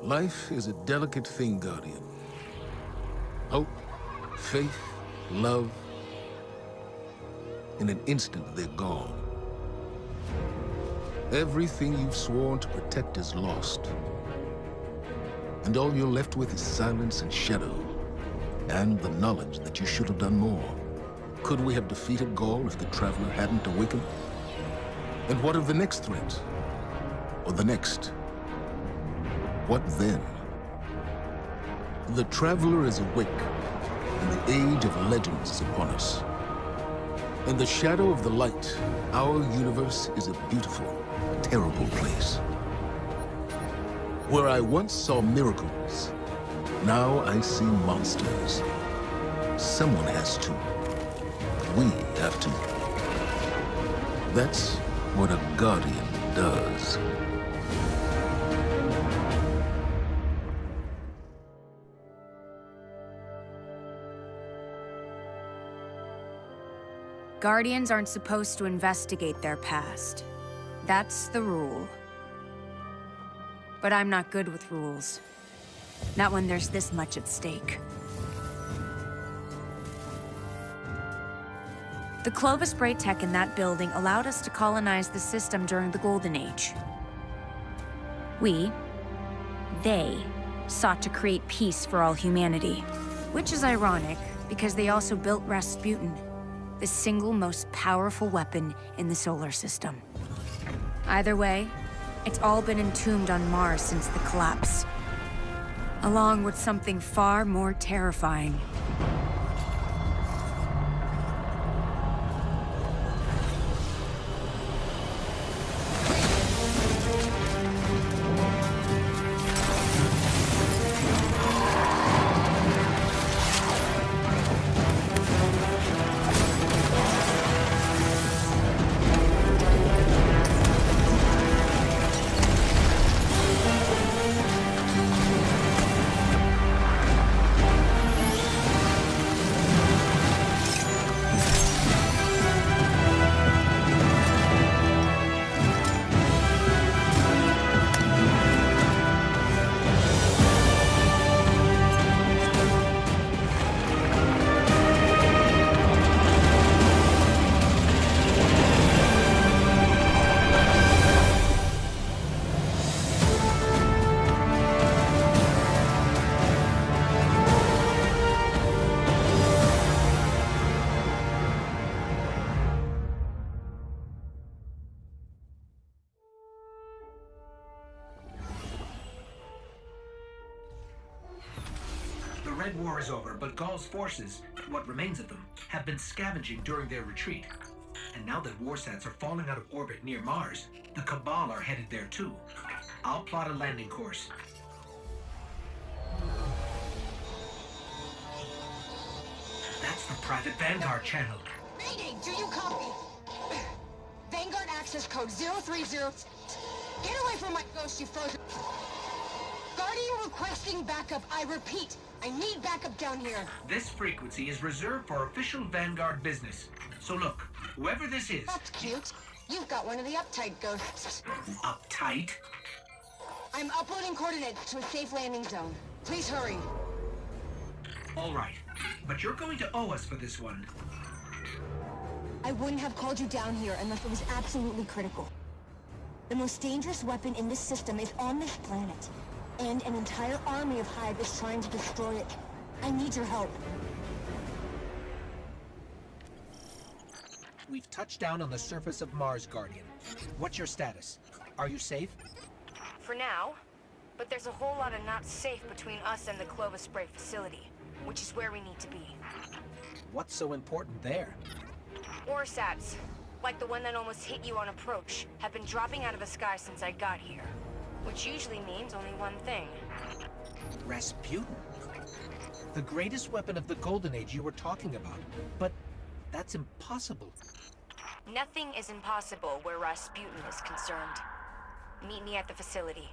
Life is a delicate thing, Guardian. Hope, faith, love. In an instant, they're gone. Everything you've sworn to protect is lost. And all you're left with is silence and shadow, and the knowledge that you should have done more. Could we have defeated Gaul if the Traveler hadn't awakened? And what of the next threat? Or the next? What then? The Traveler is awake, and the age of legends is upon us. In the shadow of the light, our universe is a beautiful, terrible place. Where I once saw miracles, now I see monsters. Someone has to. We have to. That's what a Guardian does. Guardians aren't supposed to investigate their past. That's the rule. But I'm not good with rules. Not when there's this much at stake. The Clovis spray tech in that building allowed us to colonize the system during the Golden Age. They, sought to create peace for all humanity. Which is ironic, because they also built Rasputin, the single most powerful weapon in the solar system. Either way, it's all been entombed on Mars since the collapse. Along with something far more terrifying. The Red War is over, but Gaul's forces, what remains of them, have been scavenging during their retreat. And now that warsats are falling out of orbit near Mars, the Cabal are headed there too. I'll plot a landing course. That's the private Vanguard channel. Mayday, do you copy? Vanguard access code 030. Get away from my ghost, you frozen. Guardian requesting backup. I repeat, I need backup down here. This frequency is reserved for official Vanguard business. So look, whoever this is... That's cute. You've got one of the uptight ghosts. Uptight? I'm uploading coordinates to a safe landing zone. Please hurry. All right, but you're going to owe us for this one. I wouldn't have called you down here unless it was absolutely critical. The most dangerous weapon in this system is on this planet. And an entire army of Hive is trying to destroy it. I need your help. We've touched down on the surface of Mars, Guardian. What's your status? Are you safe? For now, but there's a whole lot of not safe between us and the Clovis spray facility, which is where we need to be. What's so important there? Orsats, like the one that almost hit you on approach, have been dropping out of the sky since I got here. Which usually means only one thing. Rasputin? The greatest weapon of the Golden Age you were talking about. But that's impossible. Nothing is impossible where Rasputin is concerned. Meet me at the facility.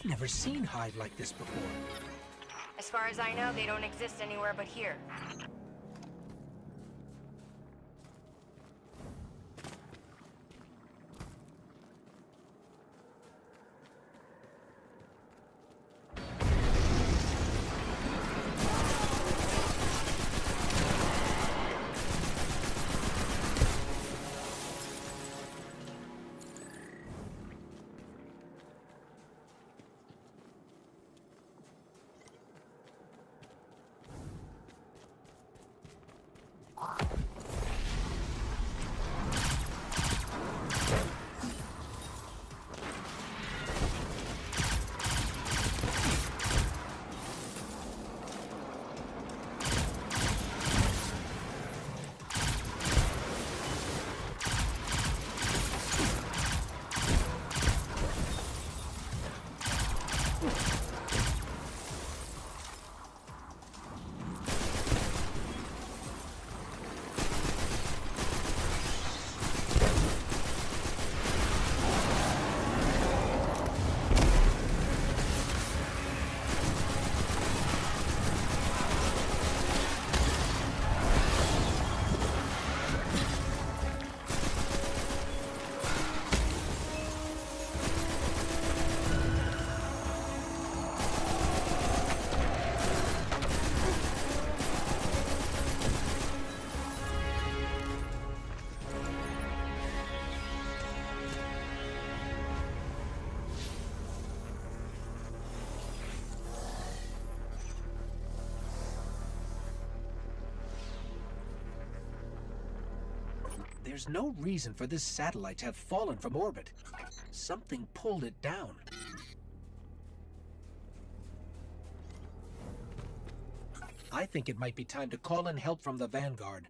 I've never seen Hive like this before. As far as I know, they don't exist anywhere but here. There's no reason for this satellite to have fallen from orbit. Something pulled it down. I think it might be time to call in help from the Vanguard.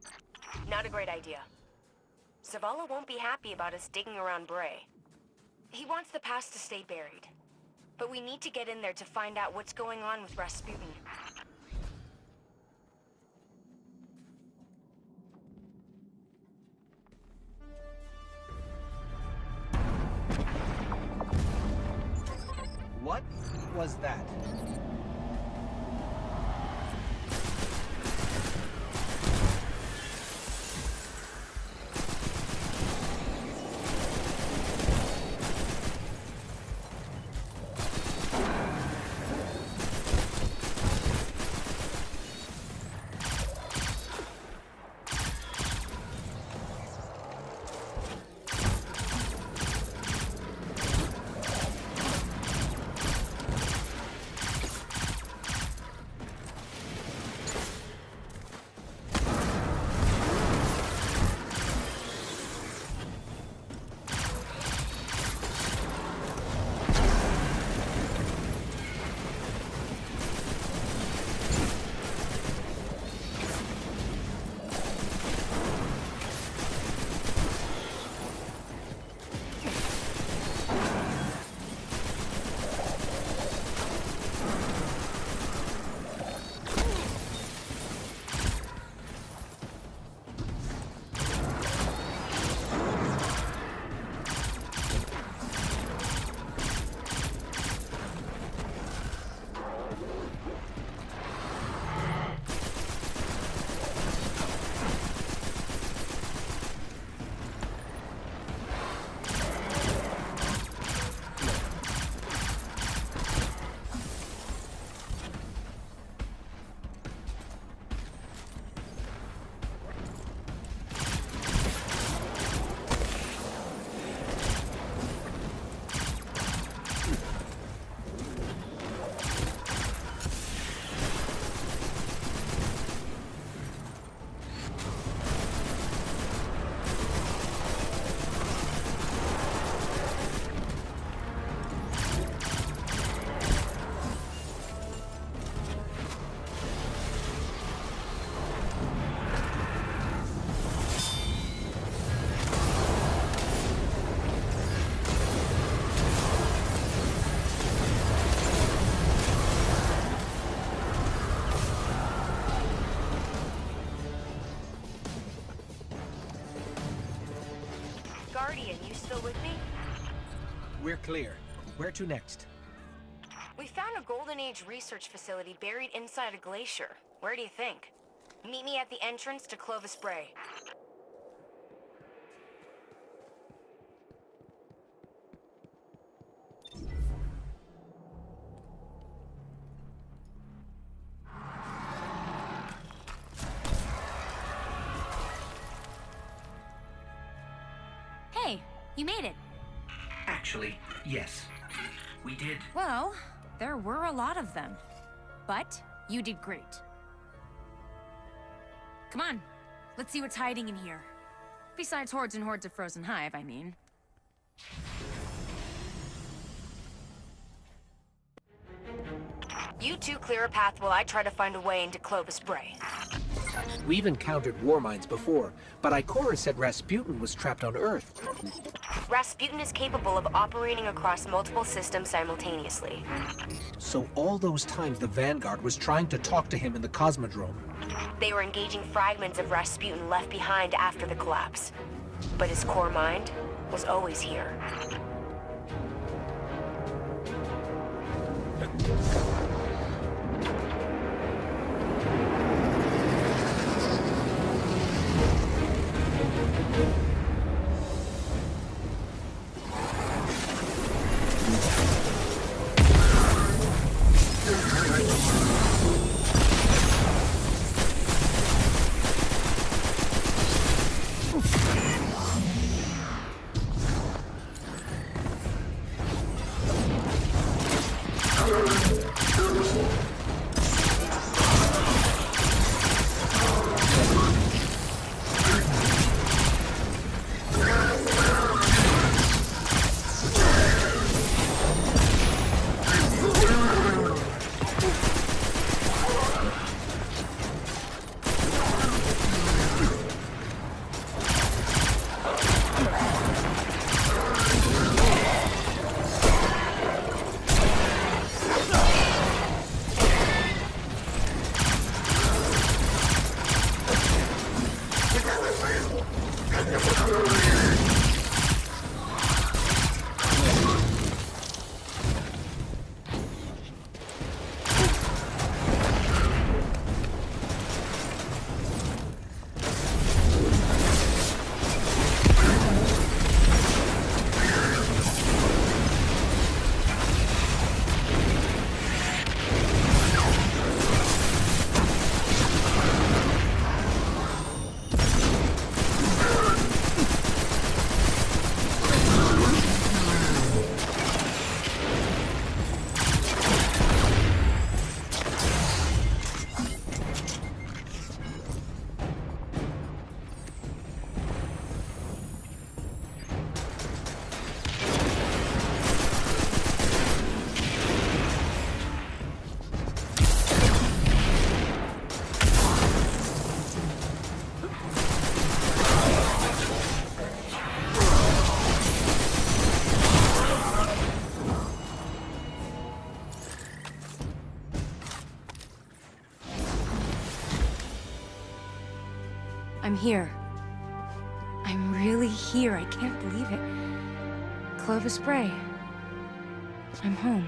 Not a great idea. Zavala won't be happy about us digging around Bray. He wants the past to stay buried. But we need to get in there to find out what's going on with Rasputin. What was that? Guardian, you still with me? We're clear. Where to next? We found a Golden Age research facility buried inside a glacier. Where do you think? Meet me at the entrance to Clovis Bray. Hey, you made it. Actually, yes. We did. Well, there were a lot of them. But you did great. Come on, let's see what's hiding in here. Besides hordes and hordes of frozen hive, I mean. You two clear a path while I try to find a way into Clovis Bray. We've encountered Warminds before, but Ikora said Rasputin was trapped on Earth. Rasputin is capable of operating across multiple systems simultaneously. So all those times the Vanguard was trying to talk to him in the Cosmodrome. They were engaging fragments of Rasputin left behind after the collapse. But his core mind was always here. I'm here. I'm really here. I can't believe it. Clovis Bray. I'm home.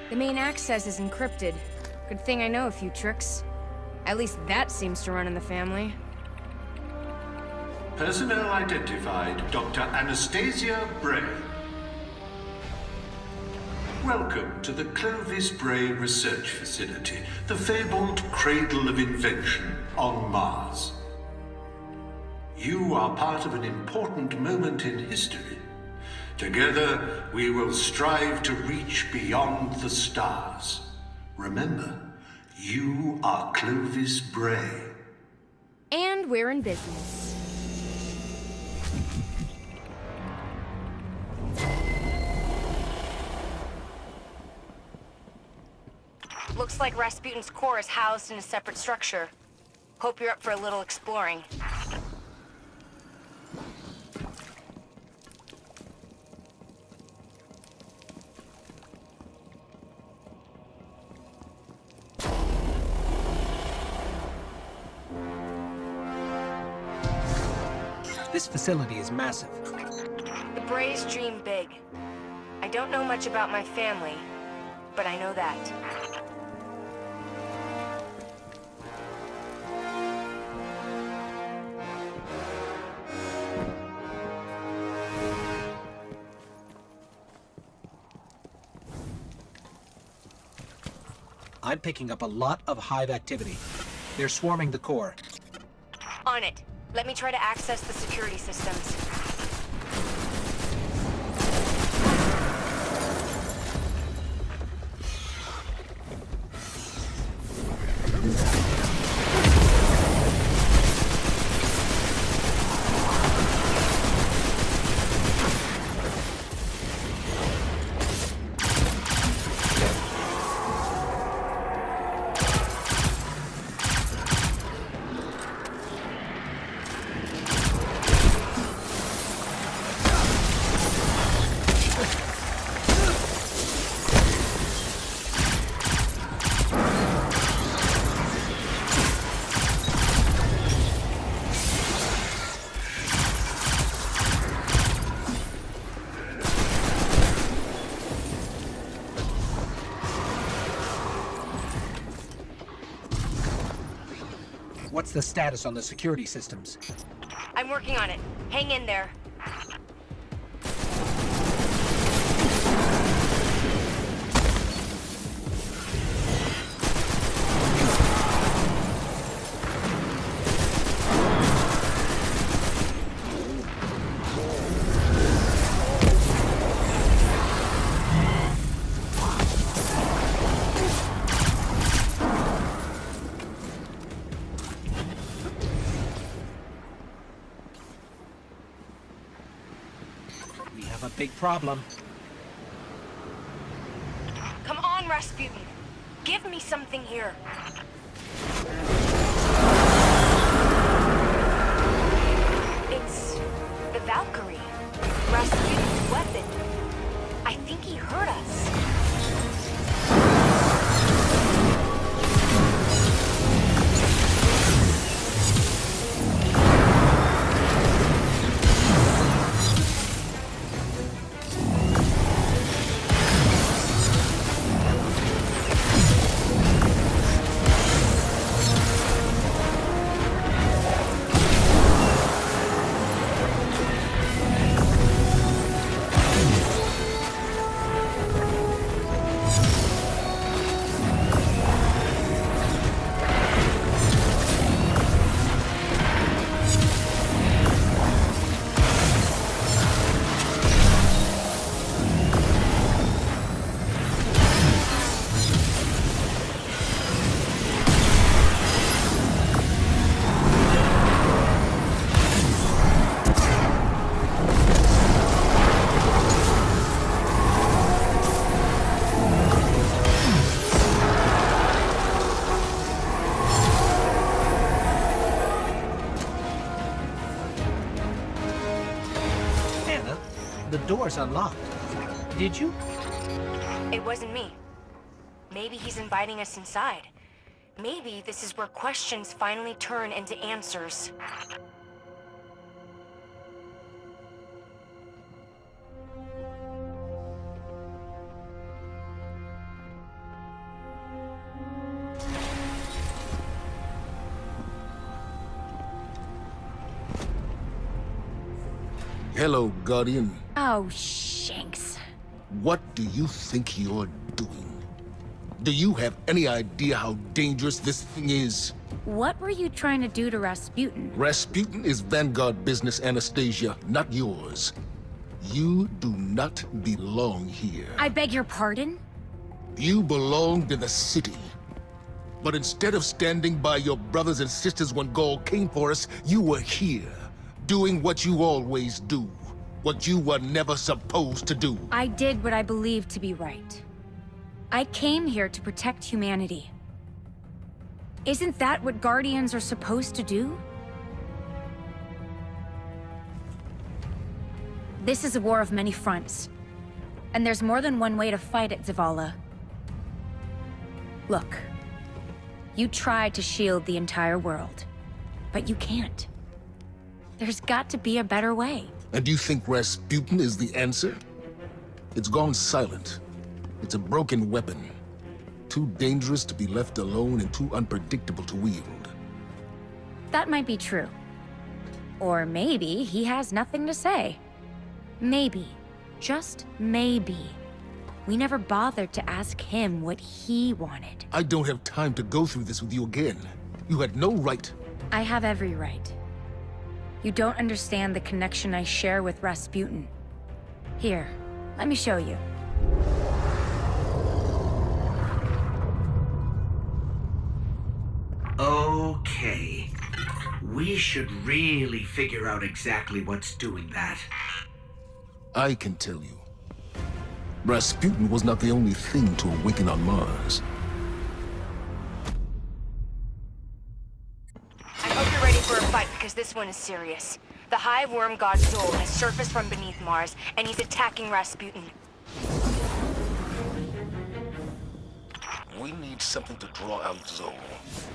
The main access is encrypted. Good thing I know a few tricks. At least that seems to run in the family. Personnel identified, Dr. Anastasia Bray. Welcome to the Clovis Bray Research Facility, the fabled cradle of invention on Mars. You are part of an important moment in history. Together, we will strive to reach beyond the stars. Remember, you are Clovis Bray. And we're in business. Looks like Rasputin's core is housed in a separate structure. Hope you're up for a little exploring. This facility is massive. Brays dream big. I don't know much about my family, but I know that. I'm picking up a lot of hive activity. They're swarming the core. On it. Let me try to access the security systems. What's the status on the security systems? I'm working on it. Hang in there. We have a big problem. Come on, Rasputin. Give me something here. It's the Valkyrie. Rasputin's weapon. I think he heard us. The door's unlocked. Did you? It wasn't me. Maybe he's inviting us inside. Maybe this is where questions finally turn into answers. Hello, Guardian. Oh, Shanks. What do you think you're doing? Do you have any idea how dangerous this thing is? What were you trying to do to Rasputin? Rasputin is Vanguard business, Anastasia, not yours. You do not belong here. I beg your pardon? You belonged in the city. But instead of standing by your brothers and sisters when Gaul came for us, you were here, doing what you always do. What you were never supposed to do. I did what I believed to be right. I came here to protect humanity. Isn't that what Guardians are supposed to do? This is a war of many fronts. And there's more than one way to fight it, Zavala. Look. You tried to shield the entire world. But you can't. There's got to be a better way. And you think Rasputin is the answer? It's gone silent. It's a broken weapon. Too dangerous to be left alone and too unpredictable to wield. That might be true. Or maybe he has nothing to say. Maybe. Just maybe. We never bothered to ask him what he wanted. I don't have time to go through this with you again. You had no right. I have every right. You don't understand the connection I share with Rasputin. Here, let me show you. Okay. We should really figure out exactly what's doing that. I can tell you. Rasputin was not the only thing to awaken on Mars. I hope you're ready for a fight, because this one is serious. The High Worm God Zol has surfaced from beneath Mars, and he's attacking Rasputin. We need something to draw out Zol.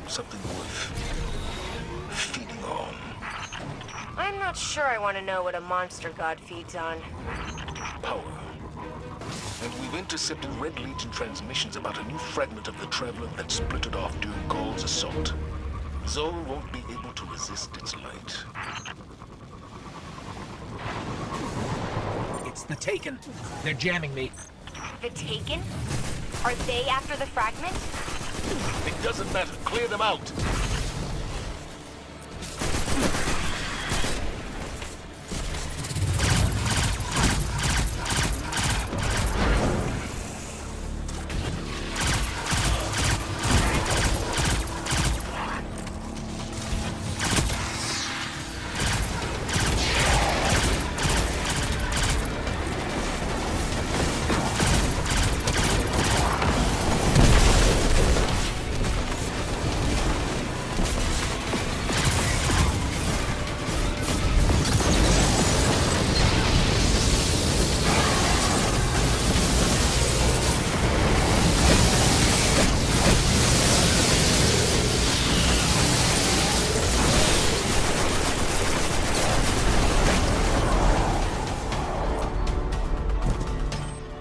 Something worth feeding on. I'm not sure I want to know what a monster god feeds on. Power. And we've intercepted Red Legion transmissions about a new fragment of the Traveler that splittered off during Gaul's assault. Zol won't be able to resist its light. It's the Taken. They're jamming me. The Taken? Are they after the fragment? It doesn't matter. Clear them out.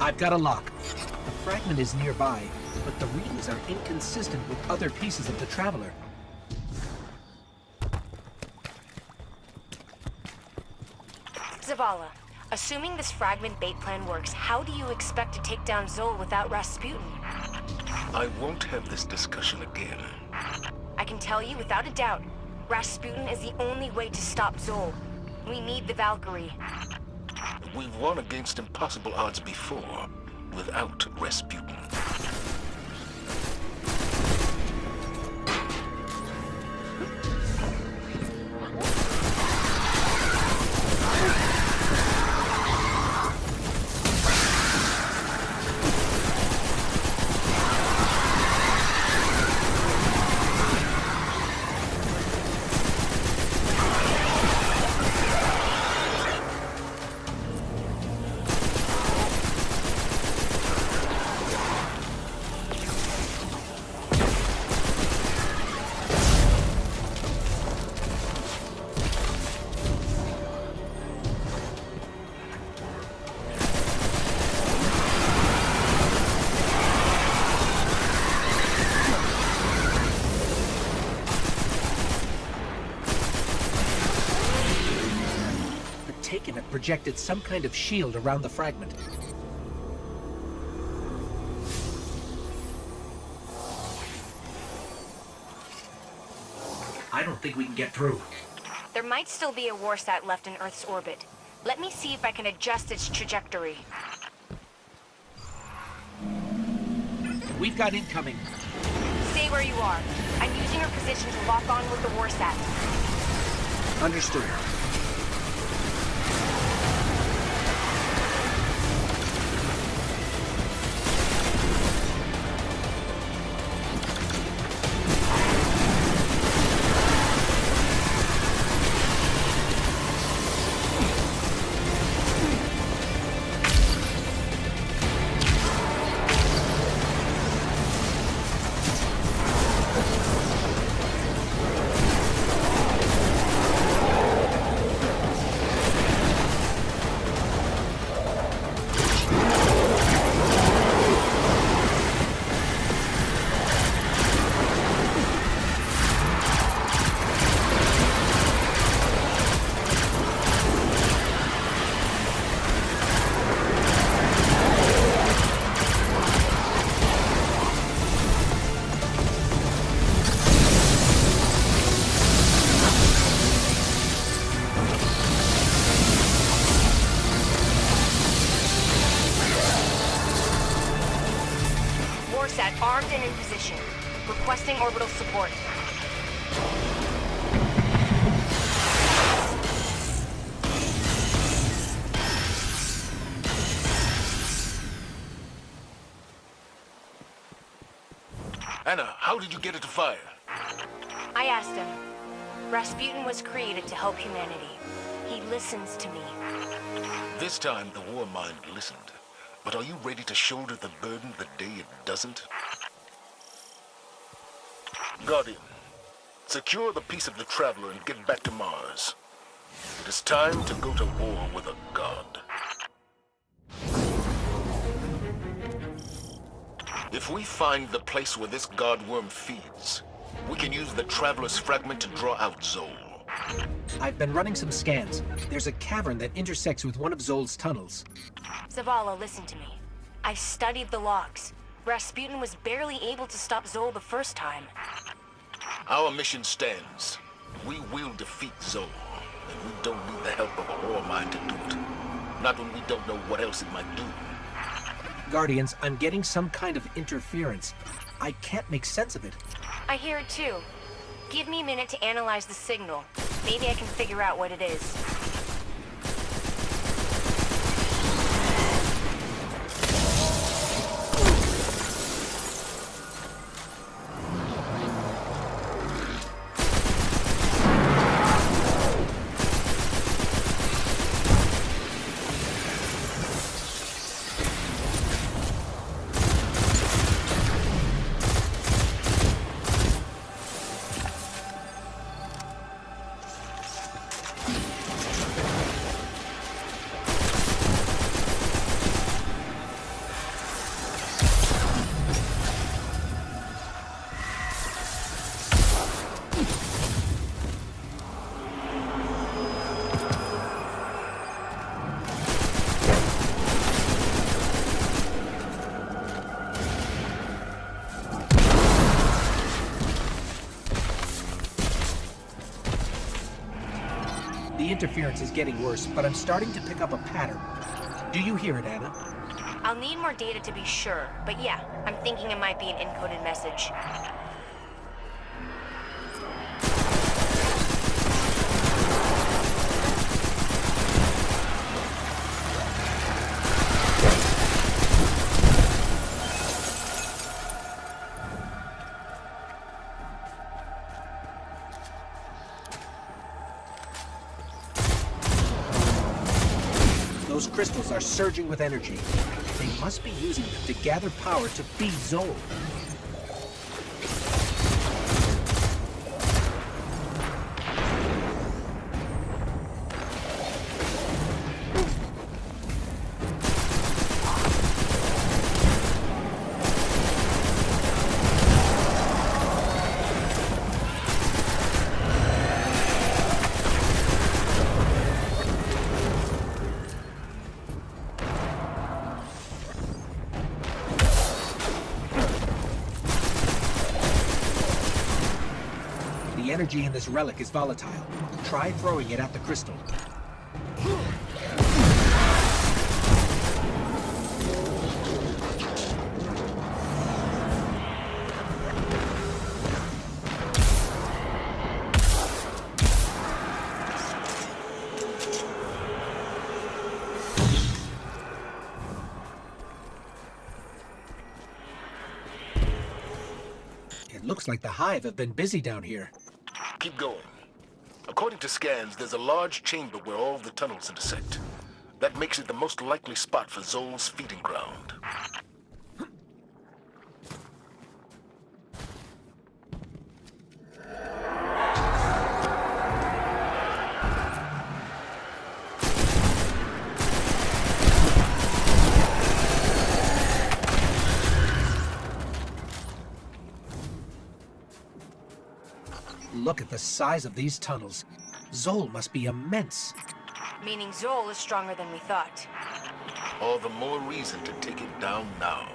I've got a lock. The fragment is nearby, but the readings are inconsistent with other pieces of the Traveler. Zavala, assuming this fragment bait plan works, how do you expect to take down Zol without Rasputin? I won't have this discussion again. I can tell you without a doubt, Rasputin is the only way to stop Zol. We need the Valkyrie. We've won against impossible odds before, without Rasputin. Taken have projected some kind of shield around the fragment. I don't think we can get through. There might still be a warsat left in Earth's orbit. Let me see if I can adjust its trajectory. We've got incoming. Stay where you are. I'm using your position to lock on with the warsat. Understood. mission. Requesting orbital support. Anna, how did you get it to fire? I asked him. Rasputin was created to help humanity. He listens to me. This time, the Warmind listened. But are you ready to shoulder the burden the day it doesn't? Guardian, secure the piece of the Traveler and get back to Mars. It is time to go to war with a god. If we find the place where this god worm feeds, we can use the Traveler's fragment to draw out Zol. I've been running some scans. There's a cavern that intersects with one of Zol's tunnels. Zavala, listen to me. I've studied the logs. Rasputin was barely able to stop Zol the first time. Our mission stands. We will defeat Zol, and we don't need the help of a Warmind to do it. Not when we don't know what else it might do. Guardians, I'm getting some kind of interference. I can't make sense of it. I hear it too. Give me a minute to analyze the signal. Maybe I can figure out what it is. The interference is getting worse, but I'm starting to pick up a pattern. Do you hear it, Anna? I'll need more data to be sure, but yeah, I'm thinking it might be an encoded message. Those crystals are surging with energy. They must be using them to gather power to feed Zol. The energy in this relic is volatile. Try throwing it at the crystal. It looks like the Hive have been busy down here. Keep going. According to scans, there's a large chamber where all the tunnels intersect. That makes it the most likely spot for Zol's feeding ground. Look at the size of these tunnels. Zol must be immense. Meaning Zol is stronger than we thought. All the more reason to take it down now.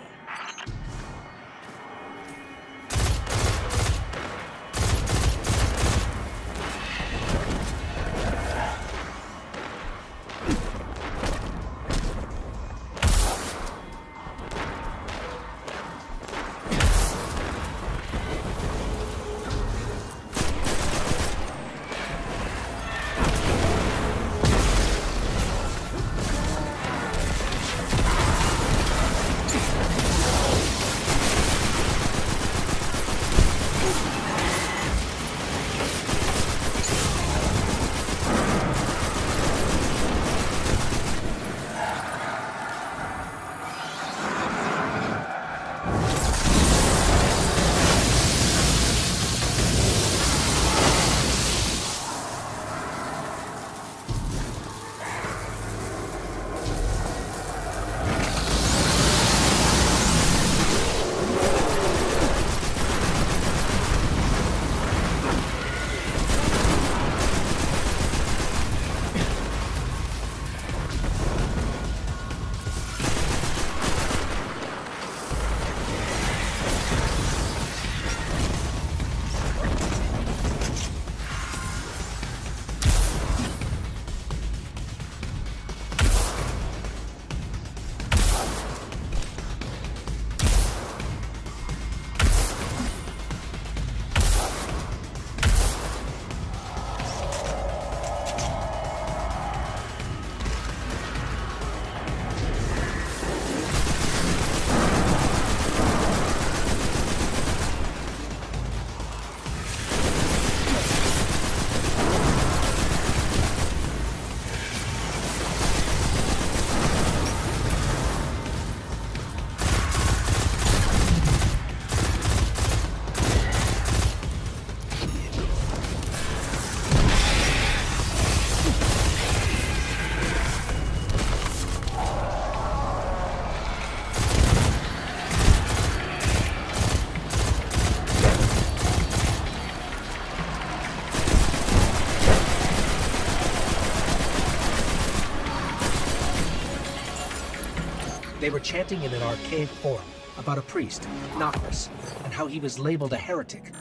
They were chanting in an archaic form about a priest, Nocris, and how he was labeled a heretic.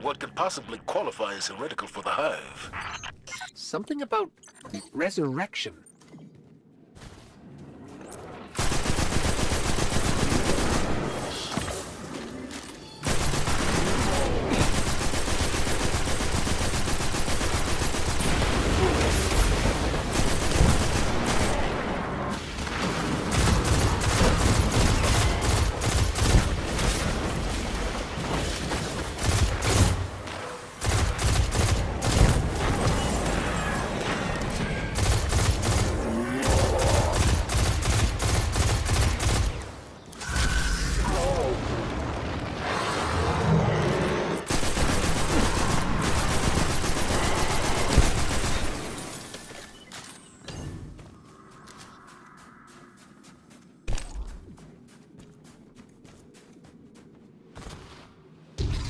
What could possibly qualify as heretical for the Hive? Something about resurrection.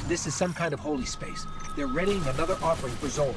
This is some kind of holy space. They're readying another offering for Zol.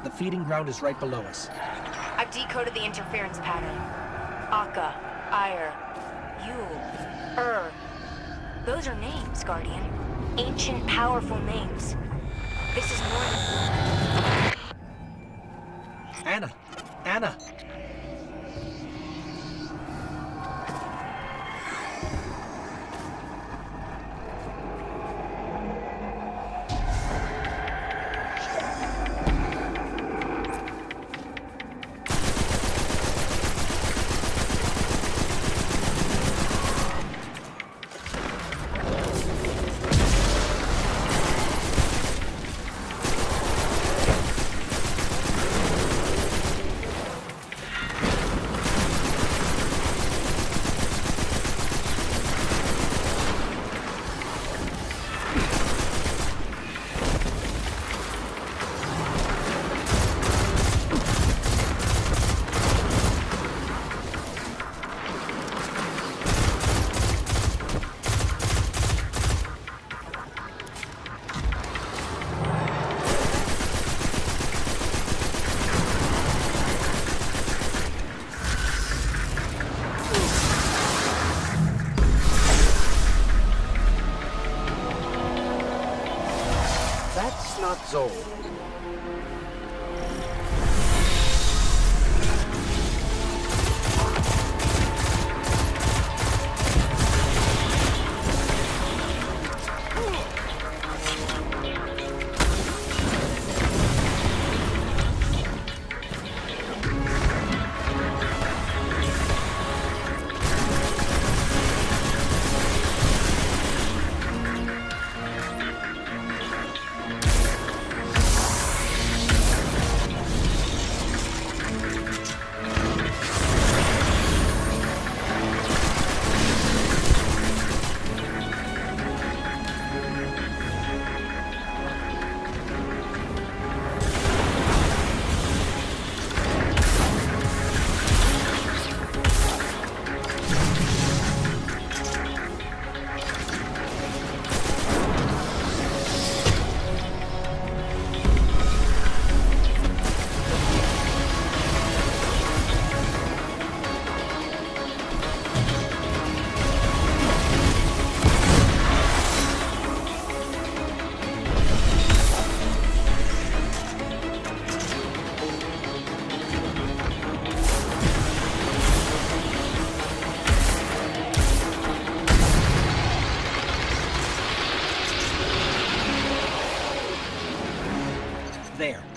The feeding ground is right below us. I've decoded the interference pattern. Akka, Ire, Yule, Those are names, Guardian. Ancient, powerful names. This is more than... Anna! Anna! That's not Zol.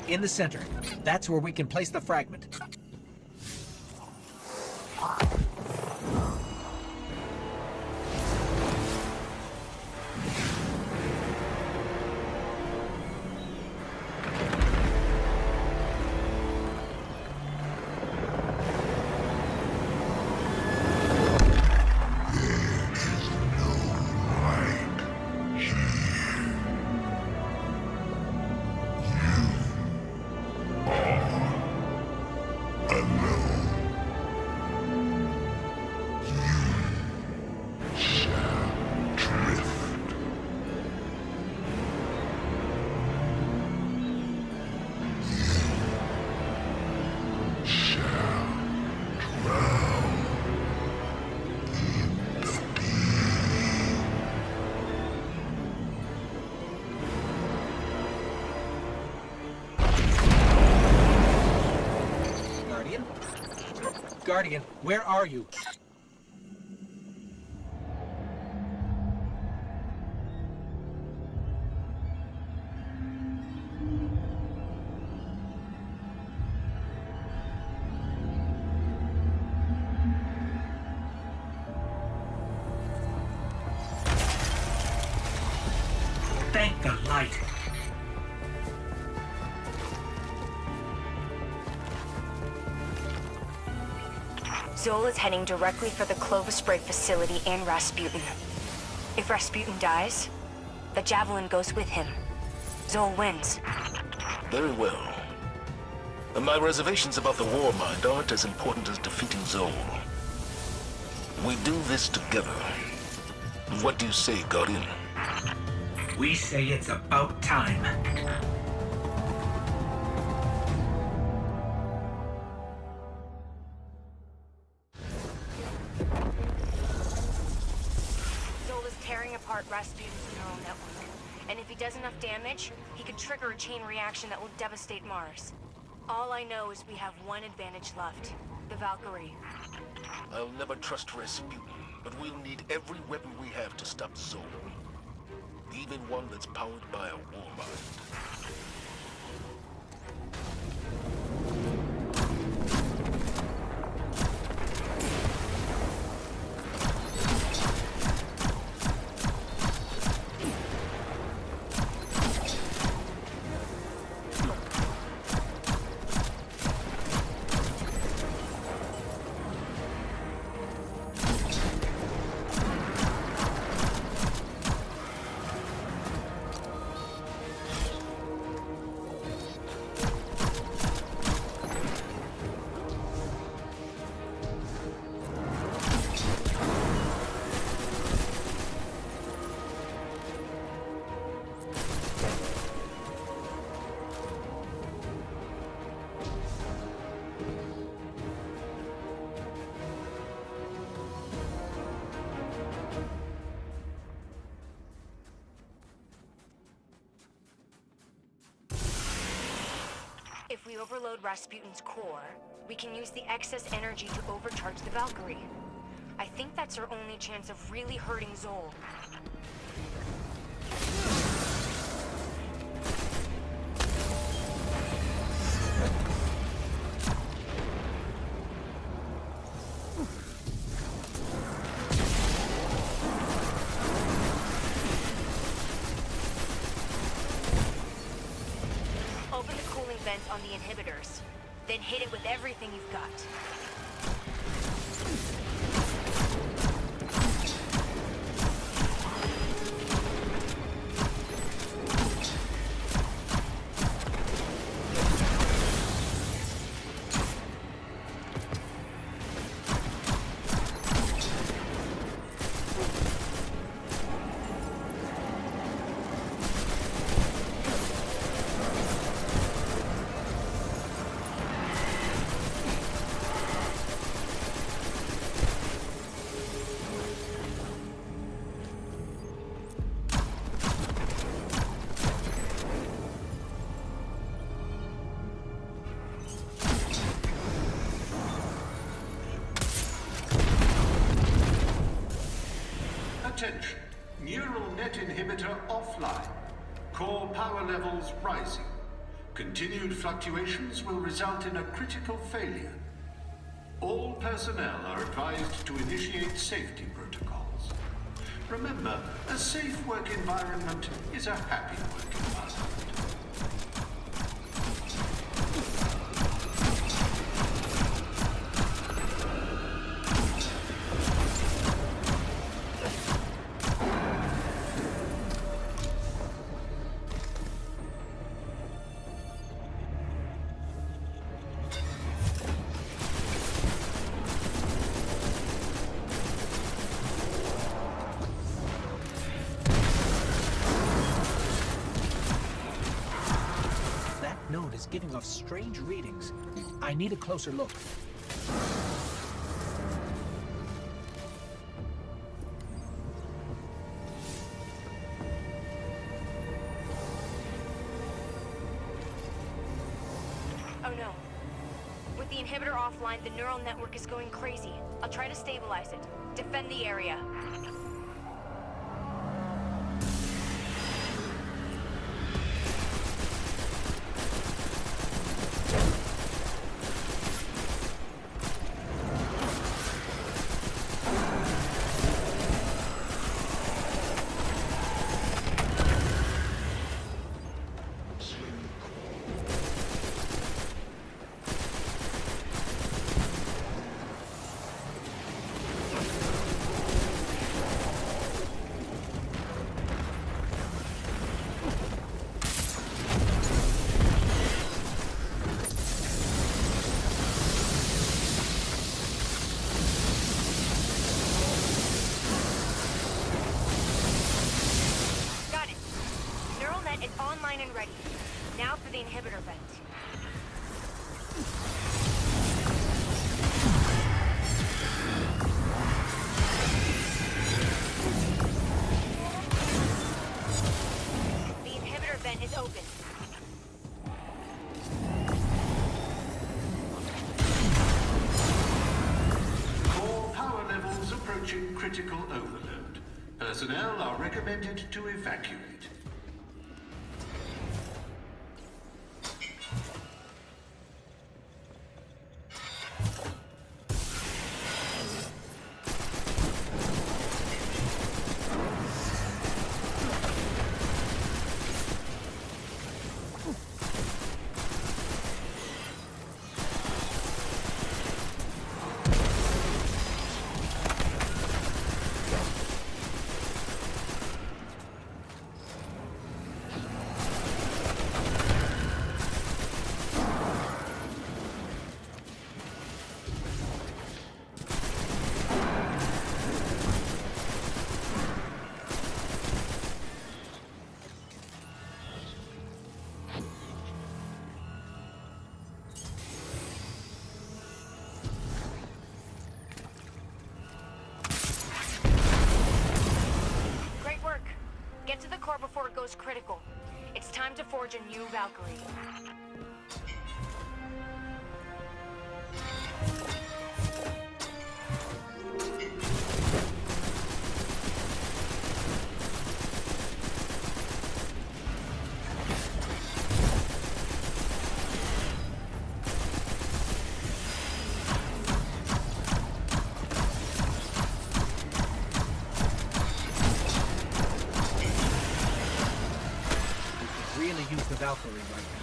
In the center. That's where we can place the fragment. Guardian, where are you? Thank the light. Zol is heading directly for the Clovis Spray facility and Rasputin. If Rasputin dies, the Javelin goes with him. Zol wins. Very well. And my reservations about the Warmind aren't as important as defeating Zol. We do this together. What do you say, Guardian? We say it's about time. Rasputin's neural network. And if he does enough damage, he could trigger a chain reaction that will devastate Mars. All I know is we have one advantage left. The Valkyrie. I'll never trust Rasputin, but we'll need every weapon we have to stop Zol. Even one that's powered by a Warmind. If we overload Rasputin's core, we can use the excess energy to overcharge the Valkyrie. I think that's our only chance of really hurting Zol. Open the cooling vent on the inhibitors, then hit it with everything you've got. Attention. Neural net inhibitor offline. Core power levels rising. Continued fluctuations will result in a critical failure. All personnel are advised to initiate safety protocols. Remember, a safe work environment is a happy work environment. Node is giving off strange readings. I need a closer look. Oh no. With the inhibitor offline, the neural network is going crazy. I'll try to stabilize it. Defend the area. It's online and ready. Now for the inhibitor vent. The inhibitor vent is open. Core power levels approaching critical overload. Personnel are recommended to evacuate. Get to the core before it goes critical. It's time to forge a new Valkyrie. Use the Valkyrie right now.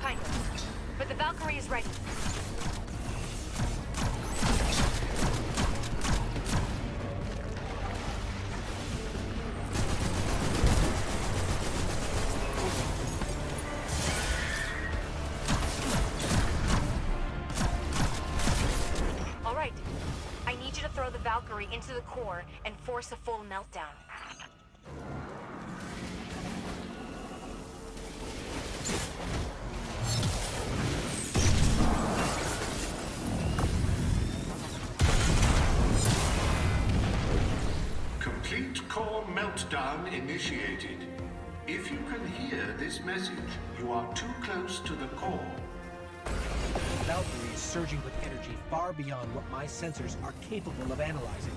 Kind of. But the Valkyrie is ready. Valkyrie into the core and force a full meltdown. Complete core meltdown initiated. If you can hear this message, you are too close to the core. Valkyrie is surging with energy far beyond what my sensors are capable of analyzing.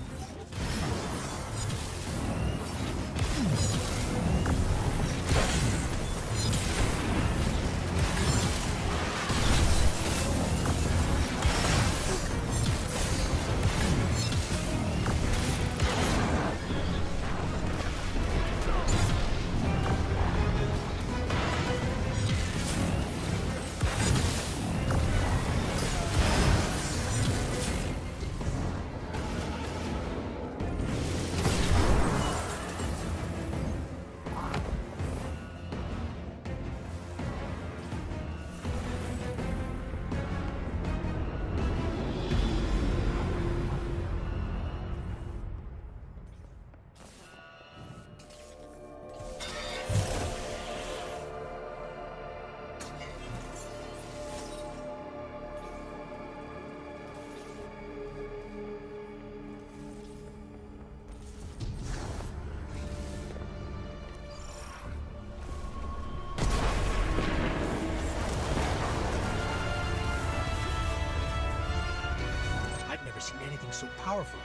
Seen anything so powerful.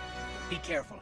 Be careful.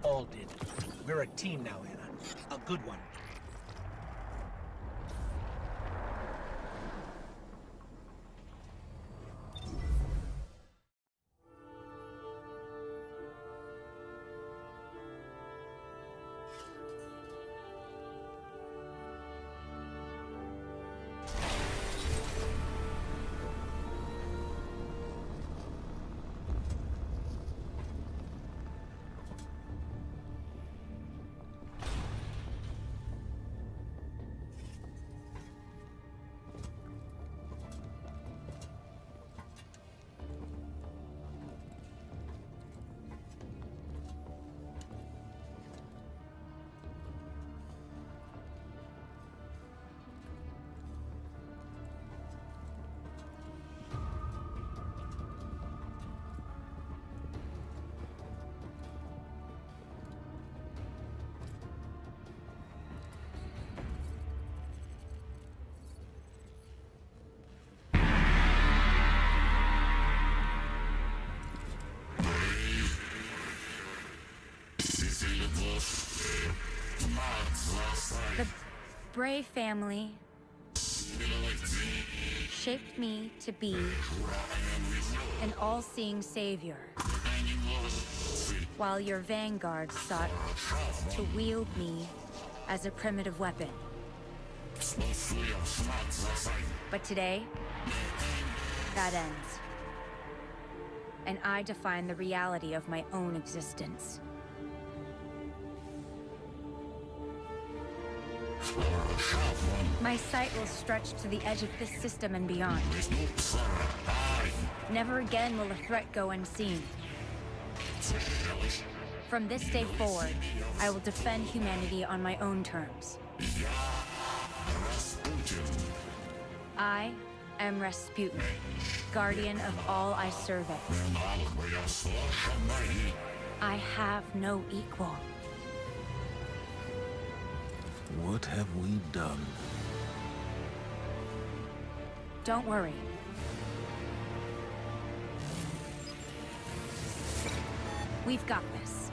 all did. We're a team now, Anna. A good one. The Bray family shaped me to be an all-seeing savior, while your vanguard sought to wield me as a primitive weapon. But today, that ends. And I define the reality of my own existence. My sight will stretch to the edge of this system and beyond. Never again will a threat go unseen. From this day forward, I will defend humanity on my own terms. I am Rasputin, guardian of all I survey. I have no equal. What have we done? Don't worry. We've got this.